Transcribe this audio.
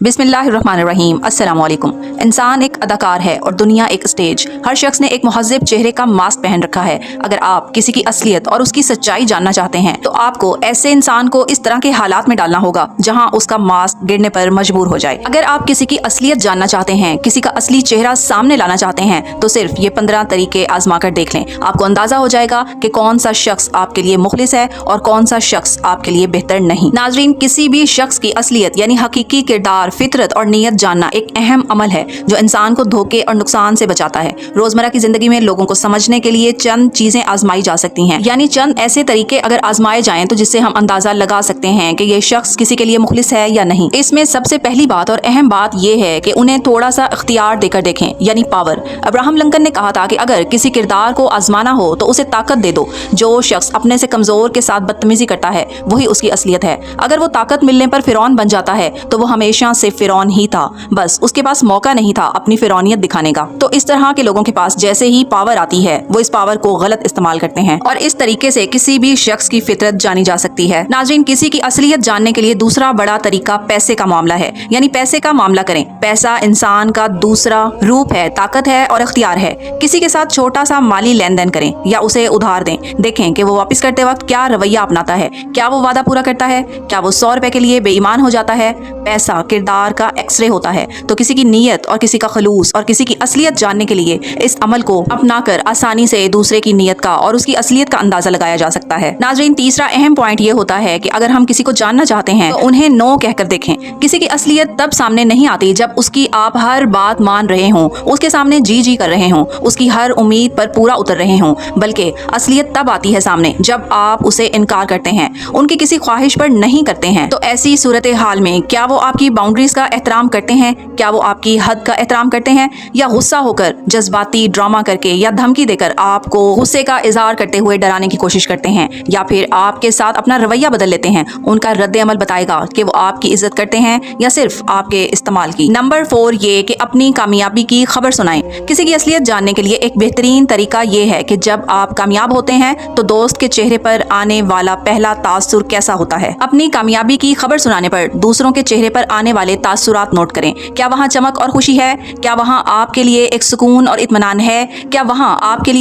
बिस्मिल्लाहिर्रहमानिर्रहीम। अस्सलाम वालेकुम। इंसान एक अदाकार है और दुनिया एक स्टेज। हर शख्स ने एक मुहज़्ज़ब चेहरे का मास्क पहन रखा है। अगर आप किसी की असलियत और उसकी सच्चाई जानना चाहते हैं तो आपको ऐसे इंसान को इस तरह के हालात में डालना होगा जहां उसका मास्क गिरने पर मजबूर हो जाए। अगर आप किसी की असलियत जानना चाहते हैं, किसी का असली चेहरा सामने लाना चाहते हैं तो सिर्फ ये 15 तरीके आजमा कर देख लें। आपको अंदाजा हो जाएगा कि कौन सा शख्स आपके लिए मुखलिस है और कौन सा शख्स आपके लिए बेहतर नहीं। नाजरीन, किसी भी शख्स की असलियत यानी हकीकी किरदार, फितरत और नीयत जानना एक अहम अमल है जो इंसान को धोखे और नुकसान से बचाता है। रोजमर्रा की जिंदगी में लोगों को समझने के लिए चंद चीजें आजमाई जा सकती हैं, यानी चंद ऐसे तरीके अगर आजमाए जाएं तो जिससे हम अंदाजा लगा सकते हैं कि ये शख्स किसी के लिए मुखलिस है या नहीं। इसमें सबसे पहली बात और अहम बात यह है कि उन्हें थोड़ा सा इख्तियार देकर देखें, यानी पावर। अब्राहम लिंकन ने कहा था कि अगर किसी किरदार को आजमाना हो तो उसे ताकत दे दो। जो शख्स अपने से कमजोर के साथ बदतमीजी करता है वही उसकी असलियत है। अगर वो ताकत मिलने पर फिरौन बन जाता है तो वो हमेशा से फिरौन ही था, बस उसके पास मौका नहीं था अपनी फिरौनियत दिखाने का। तो इस तरह के लोगों के पास जैसे ही पावर आती है वो इस पावर को गलत इस्तेमाल करते हैं और इस तरीके से किसी भी शख्स की फितरत जानी जा सकती है। नाज़रीन, किसी की असलियत जानने के लिए दूसरा बड़ा तरीका पैसे का मामला है, यानी पैसे का मामला करें। पैसा इंसान का दूसरा रूप है, ताकत है और इख्तियार है। किसी के साथ छोटा सा माली लेन देन करें या उसे उधार दें, देखें कि वो वापस करते वक्त क्या रवैया अपनाता है, क्या वो वादा पूरा करता है, क्या वो 100 रुपए के लिए बेईमान हो जाता है। पैसा किरदार का एक्सरे होता है, तो किसी की नीयत और किसी का खलूस और किसी की असलियत जानने के लिए इस अमल को अपनाकर आसानी से दूसरे की नीयत का और उसकी असलियत का अंदाजा लगाया जा सकता है। नाज़रीन, तीसरा अहम पॉइंट ये होता है कि अगर हम किसी को जानना चाहते हैं तो उन्हें नो कहकर देखें। किसी की असलियत तब सामने नहीं आती जब उसकी आप हर बात मान रहे हों, उसके सामने जी जी कर रहे हों, उसकी हर उम्मीद पर पूरा उतर रहे हों, बल्कि असलियत तब आती है सामने जब आप उसे इनकार करते हैं, उनकी किसी ख्वाहिश पर नहीं करते हैं। तो ऐसी सूरत हाल में क्या वो आपकी बाउंड्रीज का एहतराम करते हैं, क्या वो आपकी हद का एहतराम करते हैं, या गुस्सा होकर जज्बाती ड्रामा करके या धमकी देकर आपको गुस्से का इजहार करते हुए डराने की कोशिश करते हैं, या फिर आपके साथ अपना रवैया बदल लेते हैं। उनका रद्द अमल बताएगा कि वो आपकी इज्जत करते हैं या सिर्फ आपके इस्तेमाल की। नंबर 4 ये कि अपनी कामयाबी की खबर सुनाएं। किसी की असलियत जानने के लिए एक बेहतरीन तरीका ये है कि जब आप कामयाब होते हैं तो दोस्त के चेहरे पर आने वाला पहला तासुर कैसा होता है। अपनी कामयाबी की खबर सुनाने पर दूसरों के चेहरे पर आने वाले तासुरात नोट करें। क्या वहाँ चमक और खुशी है? क्या वहाँ आपके लिए एक सुकून और इत्मीनान है? क्या वहाँ आपके लिए